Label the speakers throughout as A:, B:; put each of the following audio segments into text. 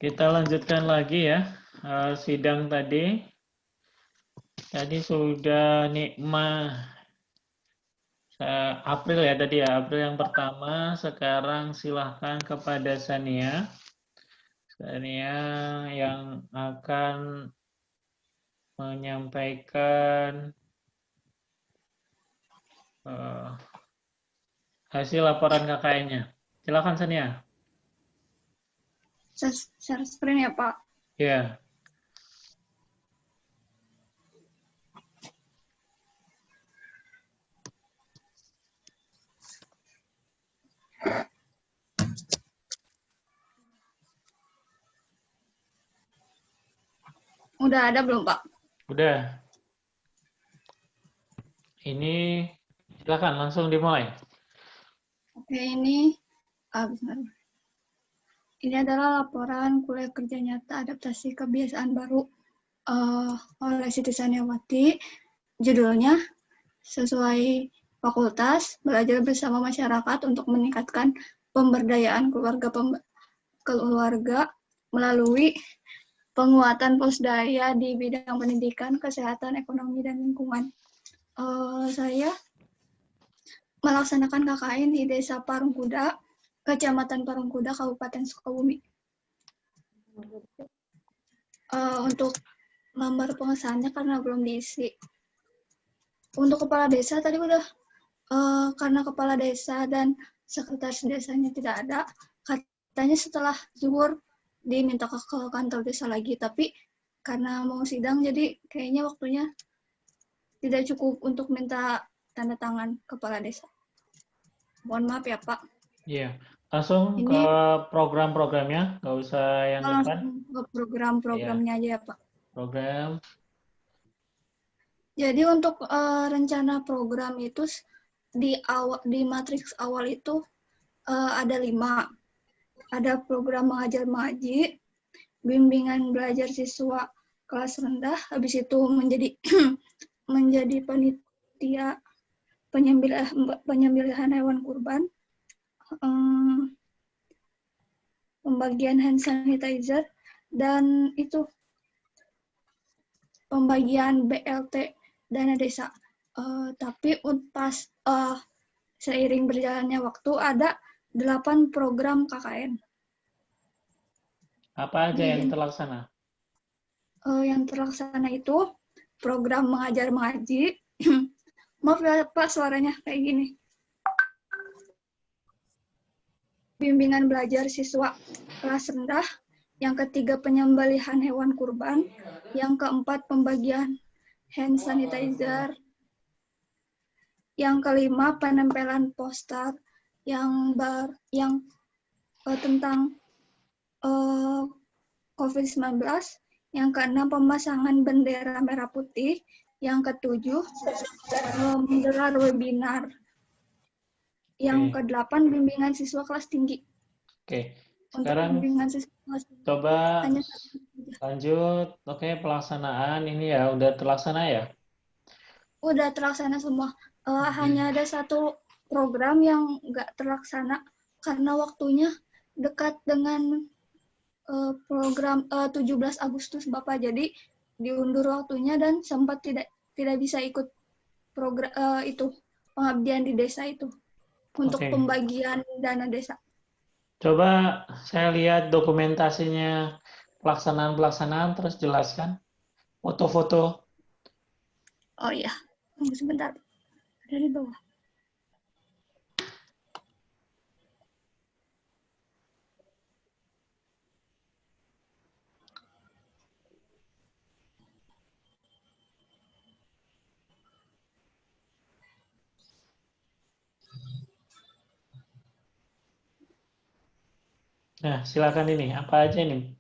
A: Kita lanjutkan lagi ya sidang tadi. Tadi sudah nikmah April ya tadi ya, April yang pertama. Sekarang silahkan kepada Sania. Sania yang akan menyampaikan hasil laporan KKN-nya. Silakan Sania.
B: Share screen ya Pak.
A: Ya.
B: Udah ada belum Pak?
A: Udah. Ini silakan langsung dimulai.
B: Oke, ini adalah laporan kuliah kerja nyata adaptasi kebiasaan baru oleh Siti Saniawati. Judulnya sesuai fakultas, belajar bersama masyarakat untuk meningkatkan pemberdayaan keluarga melalui penguatan pusdaya di bidang pendidikan, kesehatan, ekonomi, dan lingkungan. Saya melaksanakan KKN di Desa Parungkuda, Kecamatan Parungkuda, Kabupaten Sukabumi. Untuk nomor pengesahannya karena belum diisi. Untuk kepala desa tadi udah, karena kepala desa dan sekretaris desanya tidak ada, katanya setelah zuhur diminta ke kantor desa lagi, tapi karena mau sidang jadi kayaknya waktunya tidak cukup untuk minta tanda tangan kepala desa. Mohon maaf ya Pak.
A: Iya. Langsung
B: Ini
A: ke program-programnya, nggak usah yang depan.
B: langsung ke program-programnya aja ya Pak.
A: Program.
B: Jadi untuk rencana program itu di matriks awal itu ada 5. Ada program mengajar mengaji, bimbingan belajar siswa kelas rendah, habis itu menjadi menjadi panitia penyembelihan hewan kurban, pembagian hand sanitizer, dan itu pembagian BLT dana desa. Tapi pas seiring berjalannya waktu ada 8 program KKN.
A: Apa aja yang terlaksana?
B: Yang terlaksana itu program mengajar mengaji. Maaf ya Pak, suaranya kayak gini. Bimbingan belajar siswa kelas rendah. Yang ketiga penyembelihan hewan kurban. Yang keempat pembagian hand sanitizer. Yang kelima penempelan poster yang tentang COVID-19. Yang keenam pemasangan bendera merah putih. Yang ketujuh menggelar webinar. Yang ke-8 bimbingan siswa kelas tinggi.
A: Oke.
B: Untuk
A: Sekarang
B: bimbingan siswa kelas tinggi,
A: coba
B: hanya
A: lanjut. Oke, pelaksanaan ini ya udah terlaksana ya?
B: udah terlaksana semua. Hanya ada satu program yang nggak terlaksana karena waktunya dekat dengan program 17 Agustus Bapak. Jadi diundur waktunya dan sempat tidak bisa ikut program itu pengabdian di desa itu untuk pembagian dana desa.
A: Coba saya lihat dokumentasinya pelaksanaan terus jelaskan foto-foto.
B: Oh iya, tunggu sebentar. Ada di bawah.
A: Nah, silakan ini. Apa aja ini?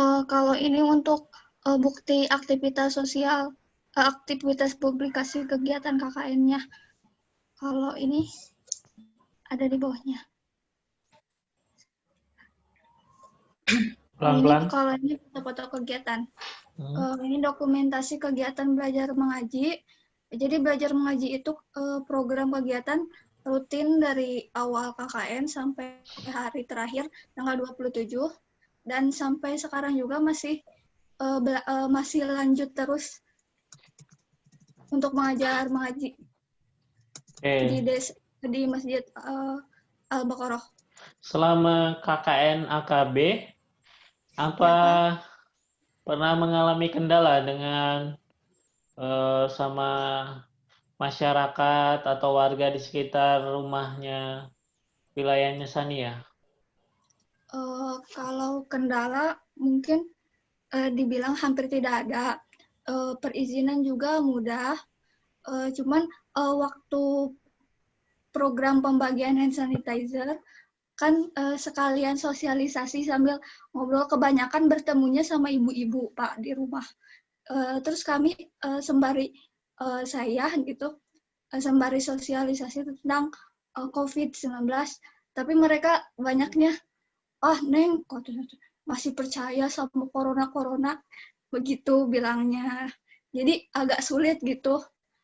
B: Kalau ini untuk bukti aktivitas sosial, aktivitas publikasi kegiatan KKN-nya. Kalau ini ada di bawahnya.
A: Pelan-pelan.
B: Kalau ini foto-foto kegiatan. Ini dokumentasi kegiatan belajar mengaji. Jadi belajar mengaji itu program kegiatan rutin dari awal KKN sampai hari terakhir tanggal 27. dan sampai sekarang juga masih lanjut terus untuk mengaji di Masjid Al-Baqarah.
A: Selama KKN AKB, apa pernah mengalami kendala dengan sama masyarakat atau warga di sekitar rumahnya, wilayahnya Sania?
B: Kalau kendala mungkin dibilang hampir tidak ada. Perizinan juga mudah. Cuman waktu program pembagian hand sanitizer kan sekalian sosialisasi sambil ngobrol, kebanyakan bertemunya sama ibu-ibu Pak di rumah. Terus kami saya gitu sembari sosialisasi tentang COVID-19, tapi mereka banyaknya Neng masih percaya sama corona begitu bilangnya. Jadi agak sulit gitu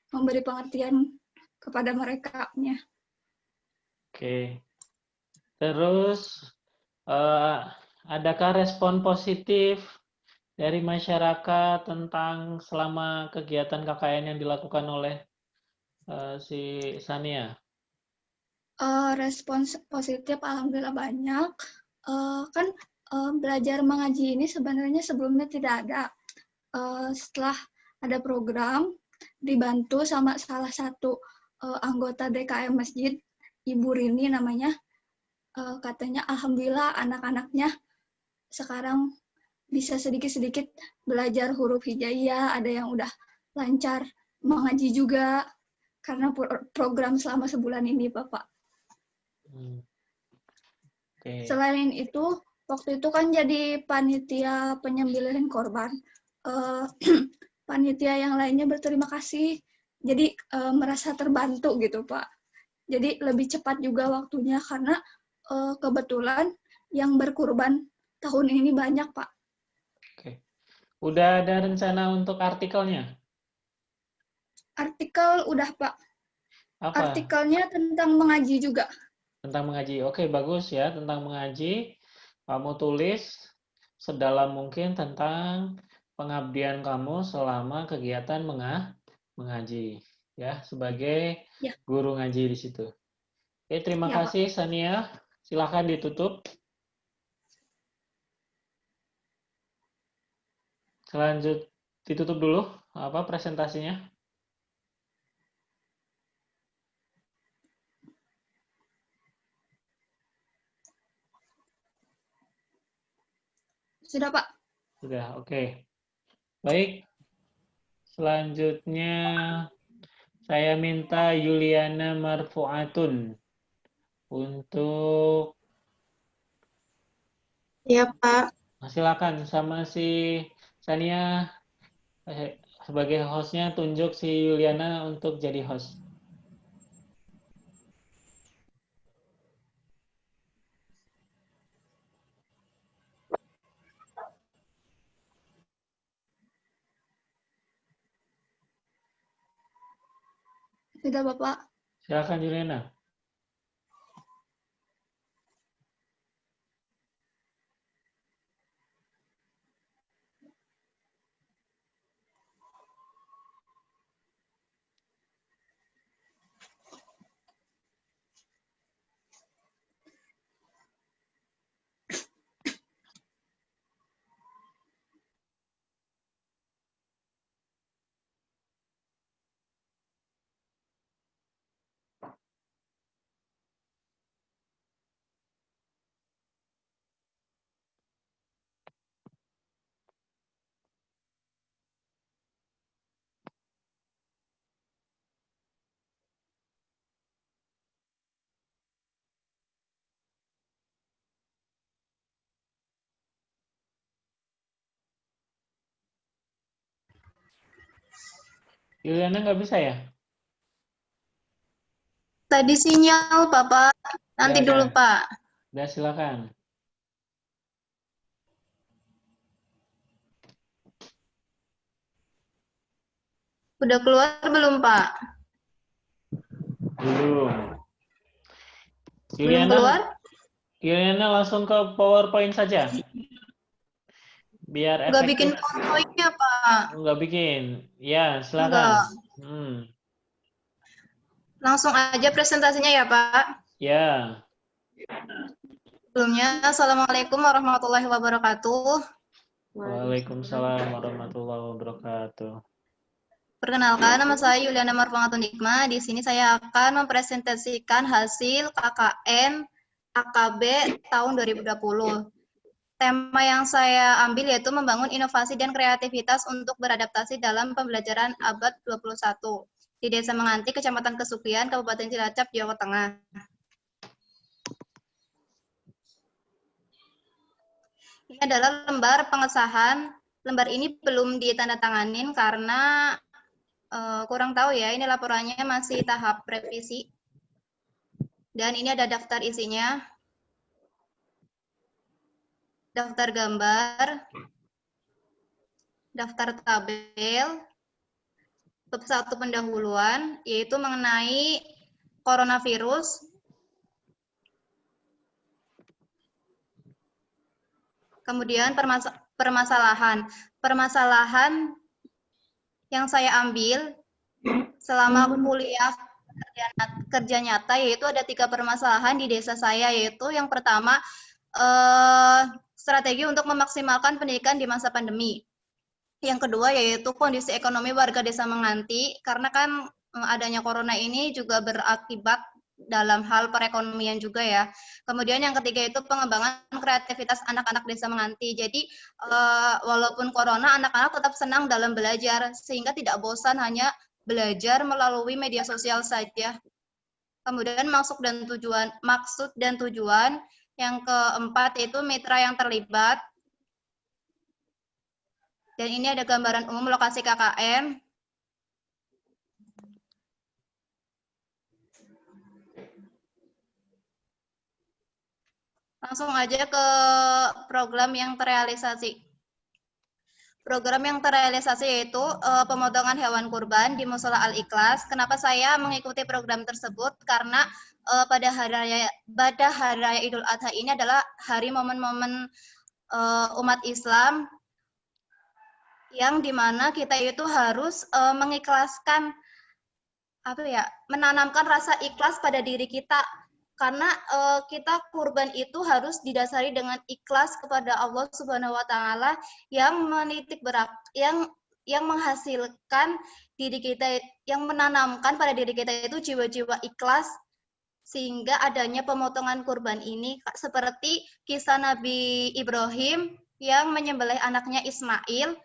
B: memberi pengertian kepada mereka-nya.
A: Oke. Terus adakah respon positif dari masyarakat tentang selama kegiatan KKN yang dilakukan oleh si Sania?
B: Respons positif alhamdulillah banyak. Kan belajar mengaji ini sebenarnya sebelumnya tidak ada. Setelah ada program, dibantu sama salah satu anggota DKM Masjid, Ibu Rini namanya, katanya alhamdulillah anak-anaknya sekarang bisa sedikit-sedikit belajar huruf hijaiyah, ada yang udah lancar mengaji juga karena program selama sebulan ini, Bapak.
A: Okay.
B: Selain itu, waktu itu kan jadi panitia penyembelihan korban. Panitia yang lainnya berterima kasih, jadi merasa terbantu gitu, Pak. Jadi lebih cepat juga waktunya karena kebetulan yang berkurban tahun ini banyak, Pak.
A: Oke. Udah ada rencana untuk artikelnya?
B: Artikel udah, Pak.
A: Apa?
B: Artikelnya tentang mengaji juga.
A: Tentang mengaji. Oke, bagus ya. Tentang mengaji, kamu tulis sedalam mungkin tentang pengabdian kamu selama kegiatan mengaji. Ya, sebagai guru ngaji di situ. Oke, terima kasih, Pak. Sania. Silakan ditutup. Selanjut, ditutup dulu presentasinya.
B: Sudah, Pak.
A: Sudah, oke. Baik. Selanjutnya, saya minta Yuliana Marfuatun untuk...
C: Ya, Pak.
A: Silakan, sama si Sania sebagai hostnya, tunjuk si Yuliana untuk jadi host.
B: Sudah, Bapak.
A: Silakan Juliana. Yuliana nggak bisa ya?
C: Tadi sinyal, Bapak. Nanti
A: Ya,
C: dulu, Pak.
A: Udah, silakan.
C: Udah keluar belum, Pak?
A: Belum.
C: Belum keluar?
A: Yuliana langsung ke PowerPoint saja. Biar
C: Nggak bikin
A: efektif.
C: PowerPoint-nya, Pak.
A: Nggak bikin. Ya, silakan.
C: Enggak.
A: Hmm.
C: Langsung aja presentasinya ya, Pak.
A: Ya.
C: Sebelumnya, Assalamualaikum warahmatullahi wabarakatuh.
A: Waalaikumsalam warahmatullahi wabarakatuh.
C: Perkenalkan, nama saya Yuliana Marfangatun Nikma. Di sini saya akan mempresentasikan hasil KKN AKB tahun 2020. Tema yang saya ambil yaitu membangun inovasi dan kreativitas untuk beradaptasi dalam pembelajaran abad 21 di Desa Menganti, Kecamatan Kesupian, Kabupaten Cilacap, Jawa Tengah. Ini adalah lembar pengesahan. Lembar ini belum ditandatanganin karena kurang tahu ya, ini laporannya masih tahap revisi. Dan ini ada daftar isinya. Daftar gambar, daftar tabel, bab 1 pendahuluan, yaitu mengenai coronavirus. Kemudian permasalahan. Permasalahan yang saya ambil selama kuliah kerja nyata, yaitu ada 3 permasalahan di desa saya, yaitu yang pertama, strategi untuk memaksimalkan pendidikan di masa pandemi. Yang kedua yaitu kondisi ekonomi warga Desa Menganti, karena kan adanya corona ini juga berakibat dalam hal perekonomian juga ya. Kemudian yang ketiga itu pengembangan kreativitas anak-anak Desa Menganti. Jadi walaupun corona, anak-anak tetap senang dalam belajar, sehingga tidak bosan hanya belajar melalui media sosial saja. Kemudian maksud dan tujuan. Yang keempat yaitu mitra yang terlibat. Dan ini ada gambaran umum lokasi KKN. Langsung aja ke program yang terrealisasi. Program yang terrealisasi yaitu pemotongan hewan kurban di Musola Al-Ikhlas. Kenapa saya mengikuti program tersebut? Karena pada hari raya Idul Adha ini adalah hari momen-momen umat Islam yang dimana kita itu harus mengikhlaskan, menanamkan rasa ikhlas pada diri kita, karena kita kurban itu harus didasari dengan ikhlas kepada Allah Subhanahu Wa Taala yang yang menghasilkan diri kita, yang menanamkan pada diri kita itu jiwa-jiwa ikhlas, sehingga adanya pemotongan kurban ini seperti kisah Nabi Ibrahim yang menyembelih anaknya Ismail.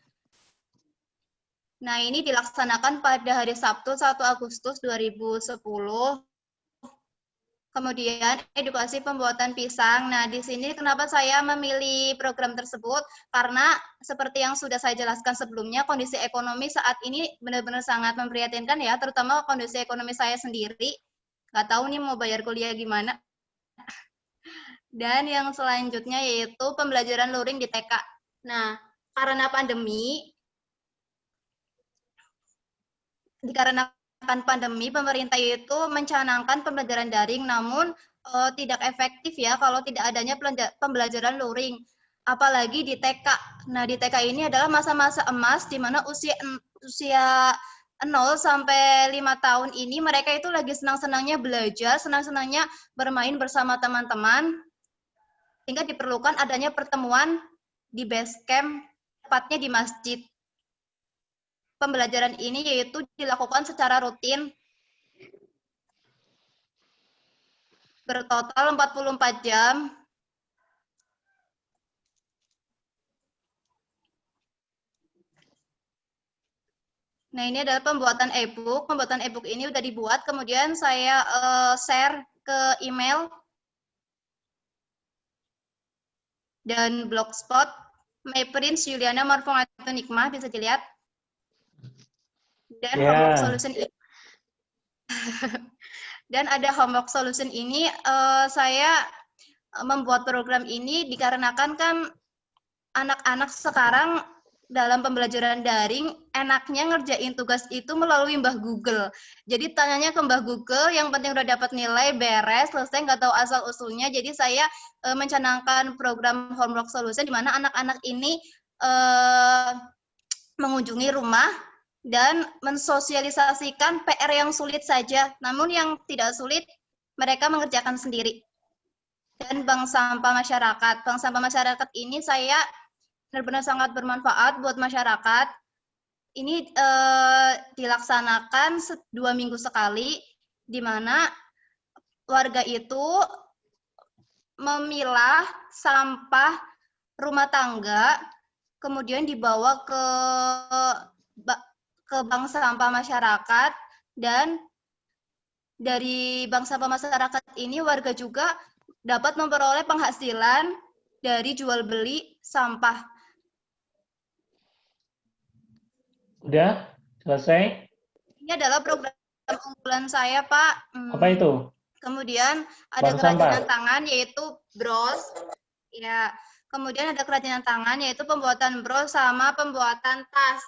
C: Nah, ini dilaksanakan pada hari Sabtu 1 Agustus 2010. Kemudian edukasi pembuatan pisang. Nah, di sini kenapa saya memilih program tersebut? Karena seperti yang sudah saya jelaskan sebelumnya, kondisi ekonomi saat ini benar-benar sangat memprihatinkan ya, terutama kondisi ekonomi saya sendiri. Nggak tahu nih mau bayar kuliah gimana. Dan yang selanjutnya yaitu pembelajaran luring di TK. Nah, karena pandemi, dikarenakan pandemi, pemerintah itu mencanangkan pembelajaran daring, namun tidak efektif ya kalau tidak adanya pembelajaran luring, apalagi di TK. Nah, di TK ini adalah masa-masa emas di mana usia 0 sampai 5 tahun ini mereka itu lagi senang-senangnya belajar, senang-senangnya bermain bersama teman-teman, sehingga diperlukan adanya pertemuan di base camp, tepatnya di masjid. Pembelajaran ini yaitu dilakukan secara rutin bertotal 44 jam. Nah, ini adalah pembuatan e-book. Pembuatan e-book ini udah dibuat, kemudian saya share ke email dan blogspot MyPrince Yuliana Marfangatun Nikmah, bisa dilihat. Dan homework solution ini. Dan ada homework solution ini, saya membuat program ini dikarenakan kan anak-anak sekarang dalam pembelajaran daring enaknya ngerjain tugas itu melalui Mbah Google. Jadi tanyanya ke Mbah Google, yang penting udah dapat nilai, beres, selesai, nggak tahu asal-usulnya. Jadi saya mencanangkan program homework solution di mana anak-anak ini mengunjungi rumah dan mensosialisasikan PR yang sulit saja, namun yang tidak sulit mereka mengerjakan sendiri. Dan bank sampah masyarakat. Bank sampah masyarakat ini saya benar-benar sangat bermanfaat buat masyarakat. Ini dilaksanakan 2 minggu sekali, di mana warga itu memilah sampah rumah tangga, kemudian dibawa ke bank sampah masyarakat, dan dari bank sampah masyarakat ini warga juga dapat memperoleh penghasilan dari jual beli sampah.
A: Udah? Selesai?
C: Ini adalah program unggulan saya, Pak.
A: Apa itu?
C: Kemudian ada
A: Bank
C: kerajinan
A: sampah.
C: tangan, yaitu bros. Ya, kemudian ada kerajinan tangan, yaitu pembuatan bros sama pembuatan tas.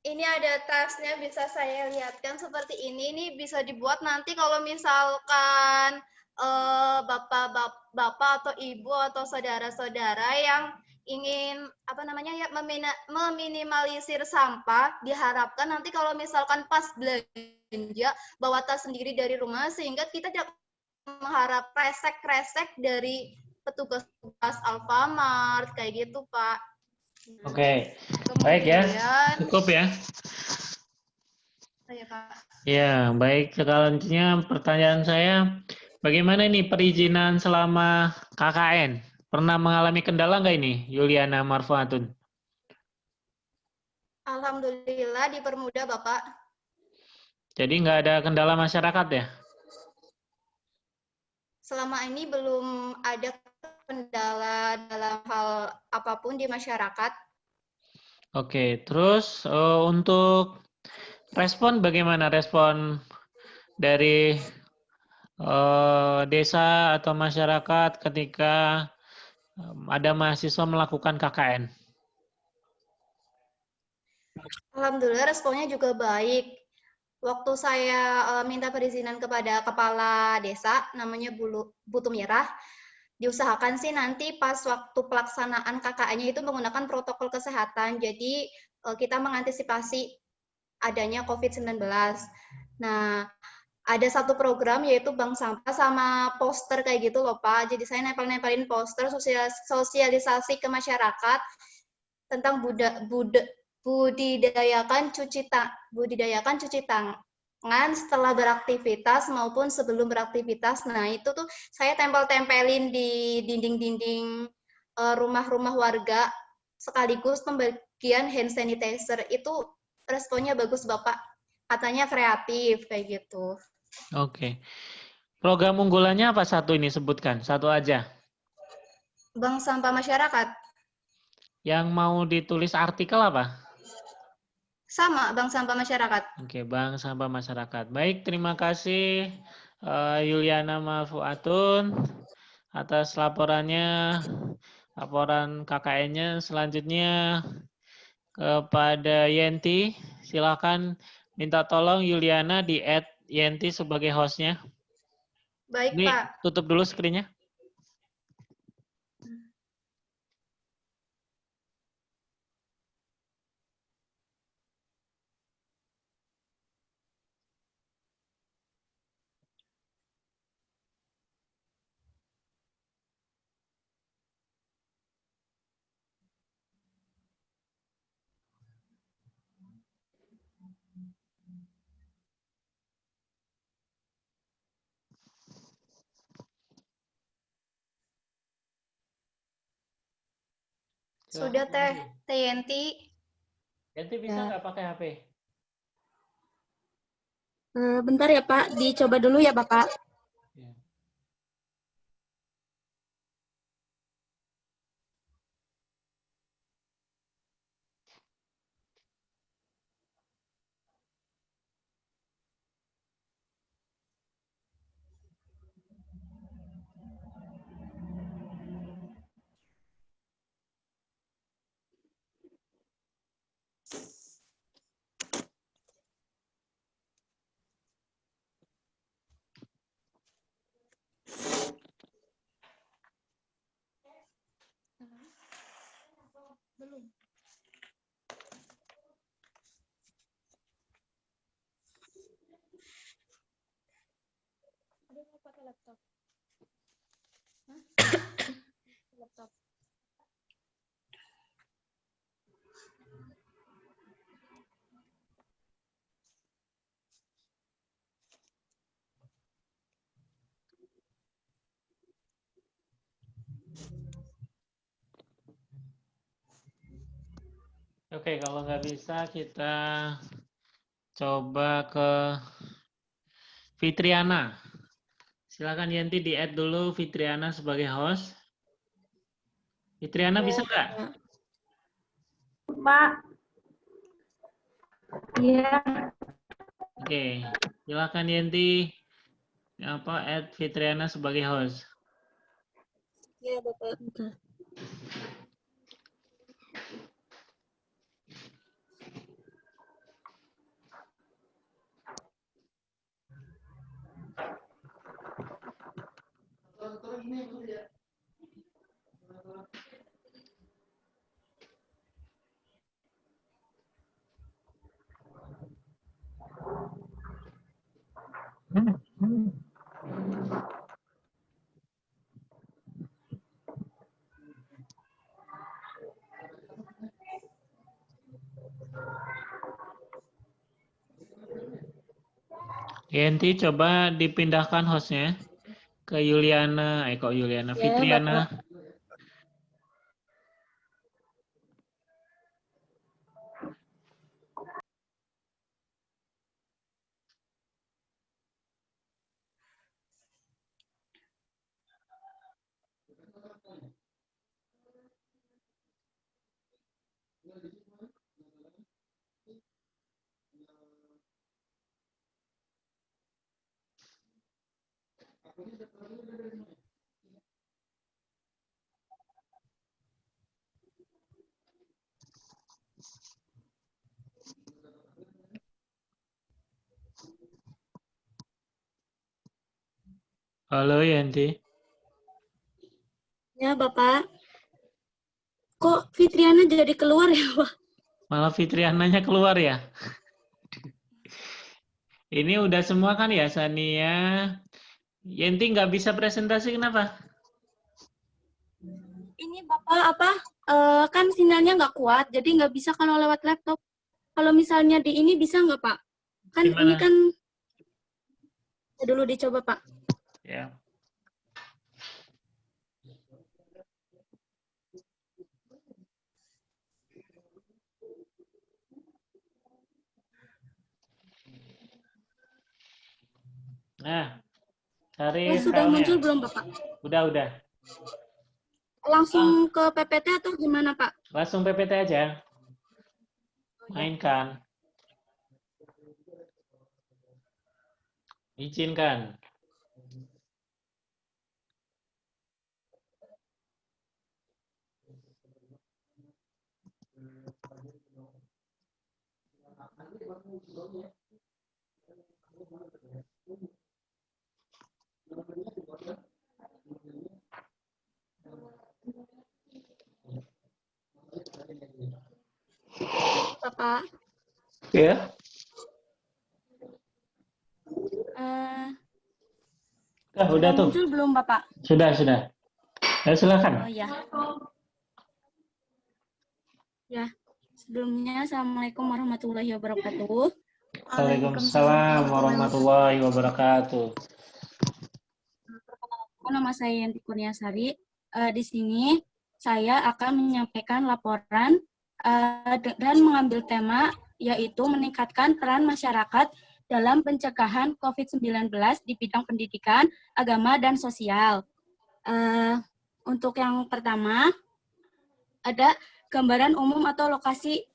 C: Ini ada tasnya, bisa saya lihatkan seperti ini. Ini bisa dibuat nanti kalau misalkan bapak atau ibu atau saudara-saudara yang ingin meminimalisir sampah, diharapkan nanti kalau misalkan pas belanja bawa tas sendiri dari rumah, sehingga kita tidak mengharap kresek-kresek dari petugas Alfamart kayak gitu, Pak.
A: Oke. Baik ya. Cukup ya.
C: Ya, Pak.
A: Ya, baik. Selanjutnya pertanyaan saya, bagaimana nih perizinan selama KKN? Pernah mengalami kendala nggak ini, Yuliana Marfuatun?
C: Alhamdulillah dipermudah, Bapak.
A: Jadi nggak ada kendala masyarakat ya?
C: Selama ini belum ada kendala dalam hal apapun di masyarakat.
A: Oke, terus untuk respon bagaimana respon dari desa atau masyarakat ketika ada mahasiswa melakukan KKN?
C: Alhamdulillah responnya juga baik. Waktu saya minta perizinan kepada kepala desa, namanya Bu Tumirah, diusahakan sih nanti pas waktu pelaksanaan KKN-nya itu menggunakan protokol kesehatan. Jadi kita mengantisipasi adanya COVID-19. Nah, ada satu program yaitu bank sampah sama poster kayak gitu loh, Pak. Jadi saya nempel-nempelin poster sosialisasi ke masyarakat tentang budidayakan cuci tangan setelah beraktivitas maupun sebelum beraktivitas. Nah, itu tuh saya tempel-tempelin di dinding-dinding rumah-rumah warga, sekaligus pembagian hand sanitizer. Itu responnya bagus, Bapak. Katanya kreatif kayak gitu.
A: Oke. Program unggulannya apa satu ini sebutkan? Satu aja.
C: Bank sampah masyarakat.
A: Yang mau ditulis artikel apa?
C: Sama, bank sampah masyarakat.
A: Oke, bank sampah masyarakat. Baik, terima kasih Yuliana Marfuatun atas laporannya, laporan KKN-nya. Selanjutnya kepada Yenti, silakan minta tolong Yuliana di-add Yenti sebagai hostnya.
C: Baik,
A: Ini
C: Pak.
A: tutup dulu screen-nya.
C: Sudah, Teh Yenti.
A: Yenti bisa nggak pakai HP?
D: Bentar ya Pak, dicoba dulu ya Bapak.
A: Ya.
B: Belum. Ada mau pakai laptop? Hah? Laptop.
A: Oke, kalau nggak bisa kita coba ke Fitriana. Silakan Yanti di-add dulu Fitriana sebagai host. Fitriana bisa nggak?
D: Pak. Iya.
A: Oke, silakan Yanti add Fitriana sebagai host.
D: Iya, Bapak. Bentar.
A: Yanti coba dipindahkan hostnya ke Yuliana, kok Yuliana,
D: Ya,
A: Fitriana.
D: Bapak.
A: Halo Yanti.
D: Ya, Bapak. Kok Fitriana jadi keluar ya, Pak?
A: Malah Fitriananya keluar ya? Ini udah semua kan ya, Sania? Yanti nggak bisa presentasi kenapa?
D: Ini Bapak apa? Kan sinyalnya nggak kuat, jadi nggak bisa kalau lewat laptop. Kalau misalnya di ini bisa nggak, Pak? Kan ini
A: Gimana?
D: kan dulu dicoba, Pak.
A: Ya. Nah, cari
D: Sudah
A: filenya.
D: muncul belum, Bapak?
A: Udah.
D: Langsung ke PPT atau gimana, Pak?
A: Langsung PPT aja. Mainkan. Izinkan.
D: Bapak.
A: Ya. Udah tuh.
D: Muncul belum, Bapak?
A: Sudah. Ya, silakan.
D: Oh, ya. Ya. Sebelumnya, Assalamualaikum warahmatullahi wabarakatuh.
A: Waalaikumsalam warahmatullahi wabarakatuh.
D: Nama saya Yanti Kurniasari. Di sini saya akan menyampaikan laporan dan mengambil tema yaitu meningkatkan peran masyarakat dalam pencegahan COVID-19 di bidang pendidikan, agama, dan sosial. Untuk yang pertama, ada gambaran umum atau lokasi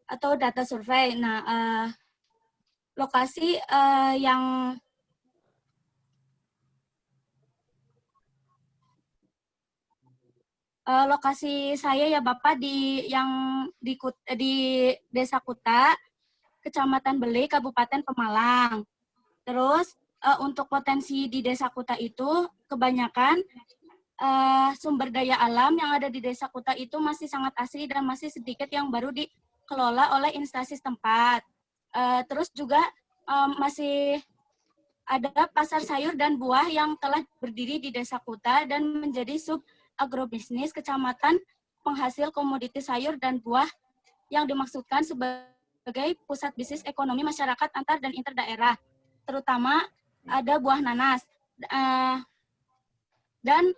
D: atau data survei. Nah, lokasi yang lokasi saya ya Bapak di Desa Kuta, Kecamatan Bele, Kabupaten Pemalang. Terus untuk potensi di Desa Kuta itu kebanyakan sumber daya alam yang ada di Desa Kuta itu masih sangat asri dan masih sedikit yang baru dikelola oleh instansi setempat. Terus juga masih ada pasar sayur dan buah yang telah berdiri di Desa Kuta dan menjadi sub agrobisnis kecamatan penghasil komoditi sayur dan buah yang dimaksudkan sebagai pusat bisnis ekonomi masyarakat antar dan interdaerah, terutama ada buah nanas. Dan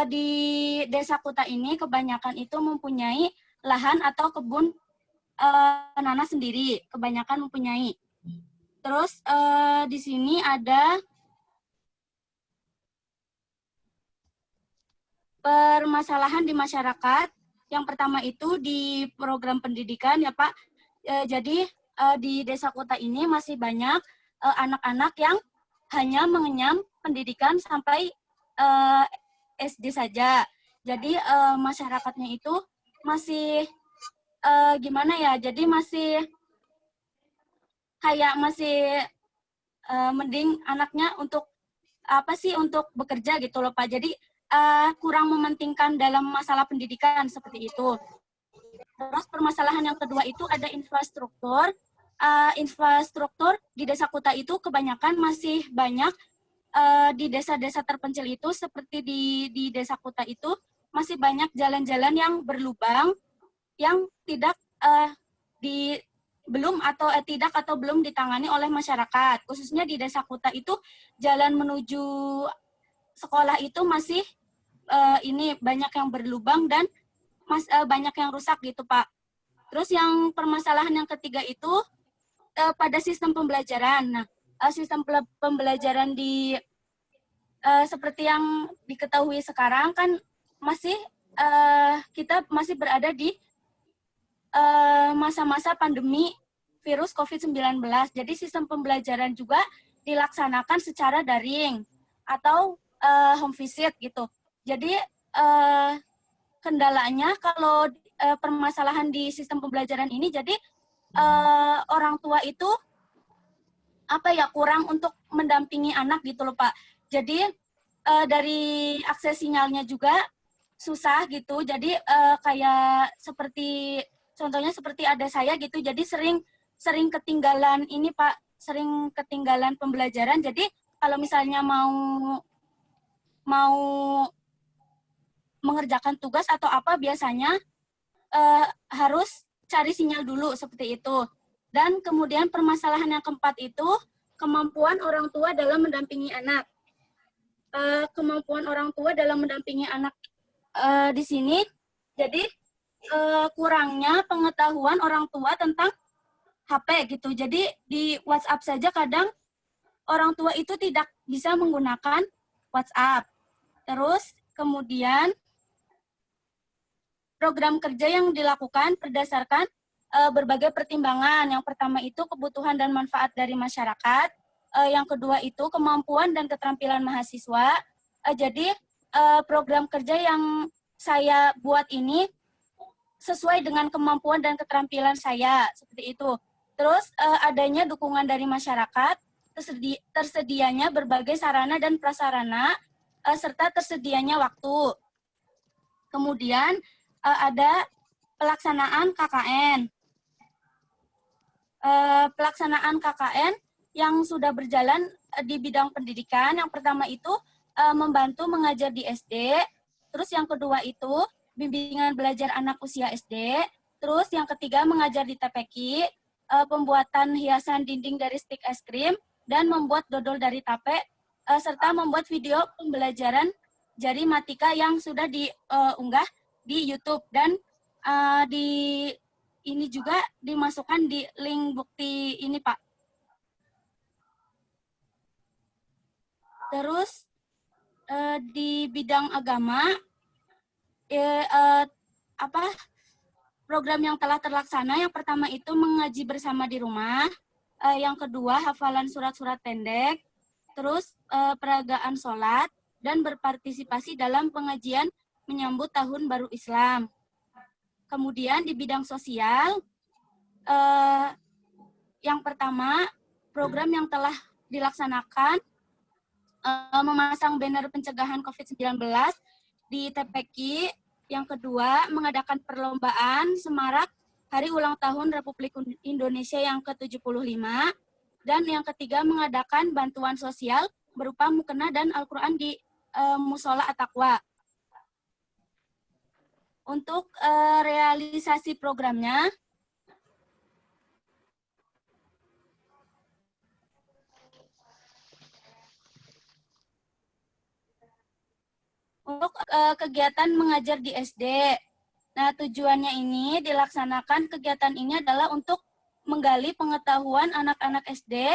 D: di Desa Kuta ini kebanyakan itu mempunyai lahan atau kebun nanas sendiri, kebanyakan mempunyai. Terus di sini ada permasalahan di masyarakat. Yang pertama itu di program pendidikan ya Pak. Jadi di Desa Kuta ini masih banyak anak-anak yang hanya mengenyam pendidikan sampai SD saja. Jadi masyarakatnya itu masih gimana ya? Jadi masih kayak masih mending anaknya untuk apa sih, untuk bekerja gitu loh Pak. Jadi kurang mementingkan dalam masalah pendidikan seperti itu. Terus permasalahan yang kedua itu ada infrastruktur. Infrastruktur di Desa Kuta itu kebanyakan masih banyak di desa-desa terpencil itu, seperti di Desa Kuta itu masih banyak jalan-jalan yang berlubang yang tidak belum ditangani oleh masyarakat. Khususnya di Desa Kuta itu jalan menuju sekolah itu masih ini banyak yang berlubang dan banyak yang rusak gitu Pak. Terus yang permasalahan yang ketiga itu pada sistem pembelajaran. Nah, sistem pembelajaran di seperti yang diketahui sekarang kan masih kita masih berada di masa-masa pandemi virus COVID-19. Jadi sistem pembelajaran juga dilaksanakan secara daring atau home visit gitu. Jadi kendalanya kalau permasalahan di sistem pembelajaran ini, jadi orang tua itu kurang untuk mendampingi anak gitu loh Pak. Jadi dari akses sinyalnya juga susah gitu. Jadi kayak seperti contohnya seperti ada saya gitu. Jadi sering ketinggalan ini Pak, sering ketinggalan pembelajaran. Jadi kalau misalnya mau mengerjakan tugas atau apa biasanya harus cari sinyal dulu seperti itu. Dan kemudian permasalahan yang keempat itu kemampuan orang tua dalam mendampingi anak. Kemampuan orang tua dalam mendampingi anak di sini, jadi kurangnya pengetahuan orang tua tentang HP gitu. Jadi di WhatsApp saja kadang orang tua itu tidak bisa menggunakan WhatsApp. Terus kemudian program kerja yang dilakukan berdasarkan berbagai pertimbangan. Yang pertama itu kebutuhan dan manfaat dari masyarakat. Yang kedua itu kemampuan dan keterampilan mahasiswa. Jadi program kerja yang saya buat ini sesuai dengan kemampuan dan keterampilan saya, seperti itu. Terus adanya dukungan dari masyarakat, tersedianya berbagai sarana dan prasarana, serta tersedianya waktu. Kemudian ada pelaksanaan KKN. Pelaksanaan KKN yang sudah berjalan di bidang pendidikan. Yang pertama itu membantu mengajar di SD. Terus yang kedua itu bimbingan belajar anak usia SD. Terus yang ketiga mengajar di TPQ, pembuatan hiasan dinding dari stik es krim, dan membuat dodol dari tape, serta membuat video pembelajaran jari matika yang sudah diunggah di YouTube dan ini juga dimasukkan di link bukti ini Pak. Terus di bidang agama program yang telah terlaksana, yang pertama itu mengaji bersama di rumah, yang kedua hafalan surat-surat pendek, terus peragaan sholat, dan berpartisipasi dalam pengajian menyambut Tahun Baru Islam. Kemudian di bidang sosial, yang pertama program yang telah dilaksanakan memasang banner pencegahan COVID-19 di TPQ. Yang kedua, mengadakan perlombaan semarak Hari Ulang Tahun Republik Indonesia yang ke-75. Dan yang ketiga, mengadakan bantuan sosial berupa mukena dan Al-Quran di Musola At-Taqwa. Untuk realisasi programnya, untuk kegiatan mengajar di SD. Nah, tujuannya ini dilaksanakan kegiatan ini adalah untuk menggali pengetahuan anak-anak SD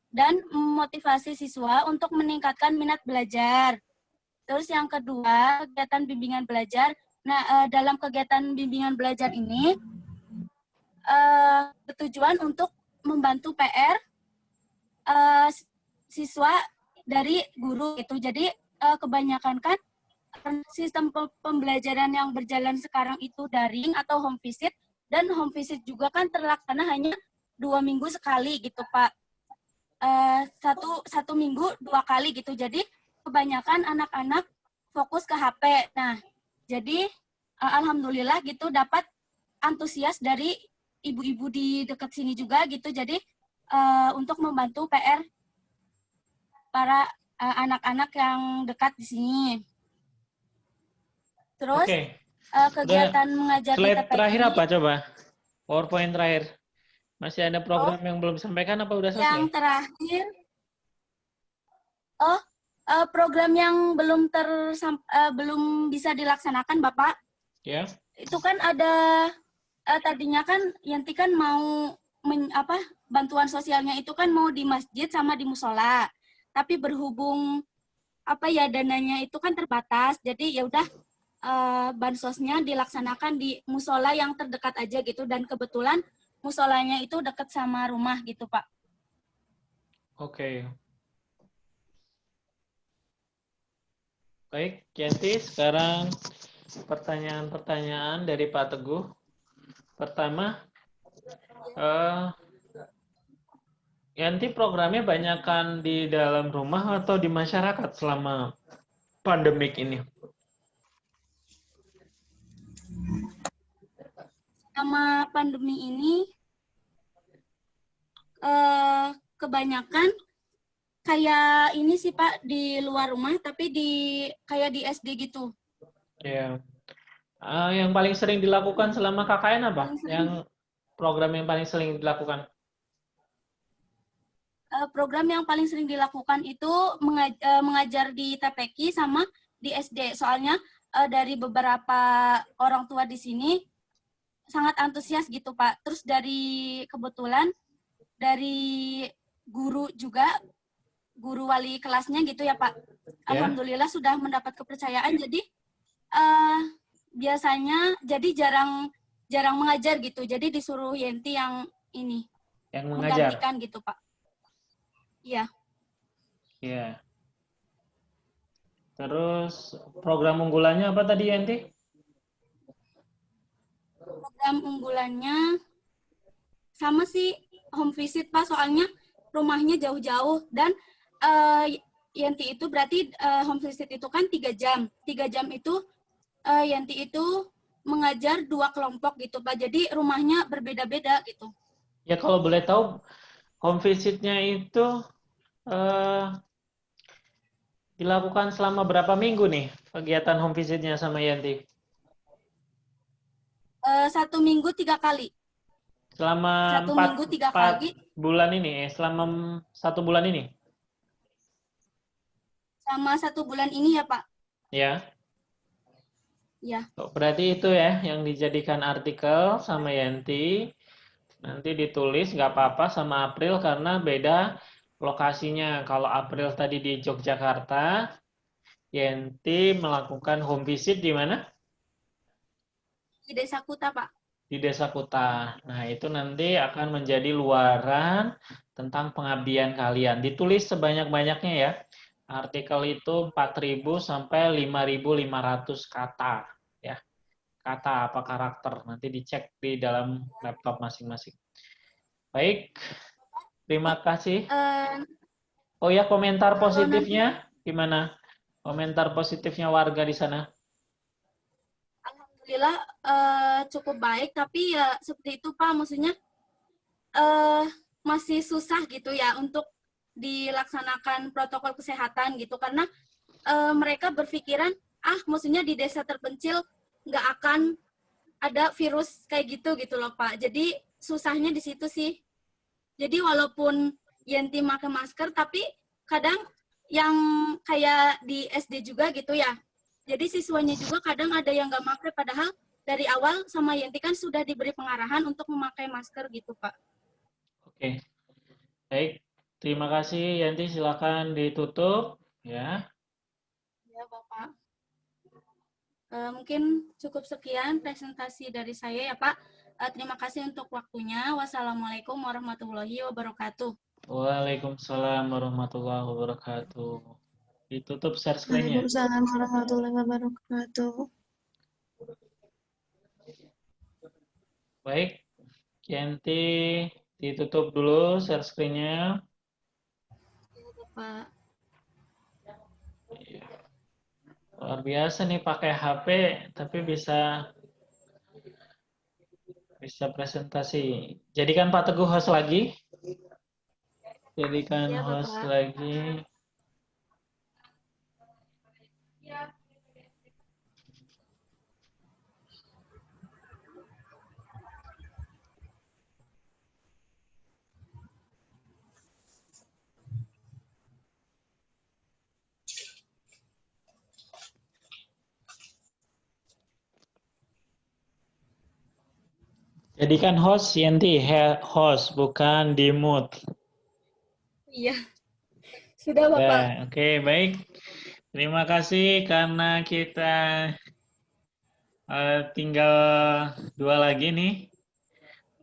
D: dan memotivasi siswa untuk meningkatkan minat belajar. Terus yang kedua, kegiatan bimbingan belajar. Nah, dalam kegiatan bimbingan belajar ini bertujuan untuk membantu PR siswa dari guru itu. Jadi kebanyakan kan sistem pembelajaran yang berjalan sekarang itu daring atau home visit, dan home visit juga kan terlaksana hanya 2 minggu sekali gitu Pak. Satu minggu 2 kali gitu. Jadi kebanyakan anak-anak fokus ke HP. Nah, jadi alhamdulillah gitu dapat antusias dari ibu-ibu di dekat sini juga gitu. Jadi untuk membantu PR para anak-anak yang dekat di sini. Terus kegiatan mengajar di
A: Slide
D: TPQ.
A: terakhir apa coba? PowerPoint terakhir. Masih ada program yang belum disampaikan apa udah selesai?
D: Yang terakhir, program yang belum bisa dilaksanakan Bapak.
A: Ya.
D: Itu kan ada tadinya kan Yanti kan mau bantuan sosialnya itu kan mau di masjid sama di musola. Tapi berhubung dananya itu kan terbatas. Jadi ya udah bansosnya dilaksanakan di musola yang terdekat aja gitu, dan kebetulan musolanya itu dekat sama rumah gitu Pak.
A: Oke. Baik, Yanti, sekarang pertanyaan-pertanyaan dari Pak Teguh. Pertama, Yanti programnya banyakkan di dalam rumah atau di masyarakat selama pandemik ini?
D: Selama pandemi ini kebanyakan kayak ini sih Pak, di luar rumah tapi kayak di SD gitu.
A: Ya. Yang paling sering dilakukan selama KKN apa? Yang program yang paling sering dilakukan?
D: Program yang paling sering dilakukan itu mengajar di TPQ sama di SD. Soalnya dari beberapa orang tua di sini sangat antusias gitu Pak. Terus kebetulan dari guru juga, guru wali kelasnya gitu ya Pak. Alhamdulillah sudah mendapat kepercayaan. Jadi biasanya jadi jarang mengajar gitu. Jadi disuruh Yenti yang ini
A: yang mengajar,
D: menggantikan gitu Pak. Iya.
A: Iya. Terus program unggulannya apa tadi Yenti?
D: Program unggulannya sama sih home visit Pak, soalnya rumahnya jauh-jauh, dan Yanti itu berarti home visit itu kan 3 jam. 3 jam itu Yanti itu mengajar 2 kelompok gitu Pak. Jadi rumahnya berbeda-beda gitu.
A: Ya kalau boleh tahu home visit-nya itu dilakukan selama berapa minggu nih kegiatan home visit-nya sama Yanti?
D: 1 minggu 3 kali.
A: Selama
D: 1 minggu 3 kali.
A: bulan ini, selama 1 bulan ini?
D: Selama 1 bulan ini ya Pak.
A: Ya.
D: Ya.
A: Berarti itu ya yang dijadikan artikel sama Yanti. Nanti ditulis nggak apa-apa sama April karena beda lokasinya. Kalau April tadi di Yogyakarta, Yanti melakukan home visit di mana?
D: Di Desa Kuta Pak.
A: Di Desa Kuta. Nah, itu nanti akan menjadi luaran tentang pengabdian kalian. Ditulis sebanyak-banyaknya ya. Artikel itu 4.000 sampai 5.500 kata. Ya. Kata apa karakter. Nanti dicek di dalam laptop masing-masing. Baik. Terima kasih. Oh ya, komentar positifnya gimana? Komentar positifnya warga di sana.
D: alhamdulillah cukup baik, tapi ya seperti itu Pak, maksudnya masih susah gitu ya untuk dilaksanakan protokol kesehatan gitu, karena mereka berpikiran maksudnya di desa terpencil nggak akan ada virus kayak gitu loh Pak. Jadi susahnya di situ sih. Jadi walaupun Yenti pakai masker, tapi kadang yang kayak di SD juga gitu ya. Jadi siswanya juga kadang ada yang nggak pakai, padahal dari awal sama Yenti kan sudah diberi pengarahan untuk memakai masker gitu Pak.
A: Oke, baik. Terima kasih Yanti, silakan ditutup ya.
D: Ya Bapak. Mungkin cukup sekian presentasi dari saya ya Pak. Terima kasih untuk waktunya. Wassalamualaikum warahmatullahi wabarakatuh.
A: Waalaikumsalam warahmatullahi wabarakatuh. Ditutup share screen-nya.
B: Waalaikumsalam warahmatullahi wabarakatuh.
A: Baik, Yanti ditutup dulu share screen-nya.
D: Pak.
A: Luar biasa nih pakai HP tapi bisa presentasi. Jadikan Pak Teguh host lagi. Jadikan
D: Ya,
A: host
D: Bapak.
A: lagi. Jadikan host Yanti, host bukan di mute.
D: Iya. Sudah Bapak.
A: Oke, baik. Terima kasih karena kita tinggal 2 lagi nih.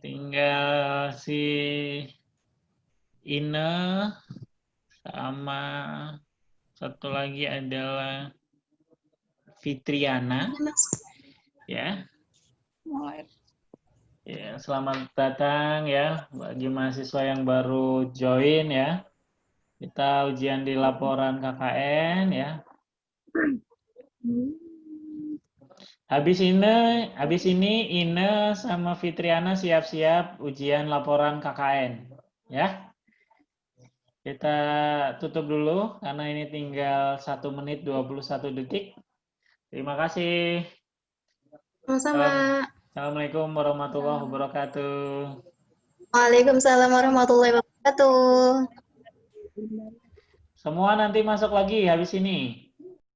A: Tinggal si Ine sama satu lagi adalah Fitriana. Ya. Ya, selamat datang ya bagi mahasiswa yang baru join ya. Kita ujian di laporan KKN ya. Habis ini Ine sama Fitriana siap-siap ujian laporan KKN ya. Kita tutup dulu karena ini tinggal 1 menit 21 detik. Terima kasih.
B: Sama-sama.
A: Assalamualaikum warahmatullahi wabarakatuh.
C: Waalaikumsalam warahmatullahi wabarakatuh.
A: Semua nanti masuk lagi habis ini.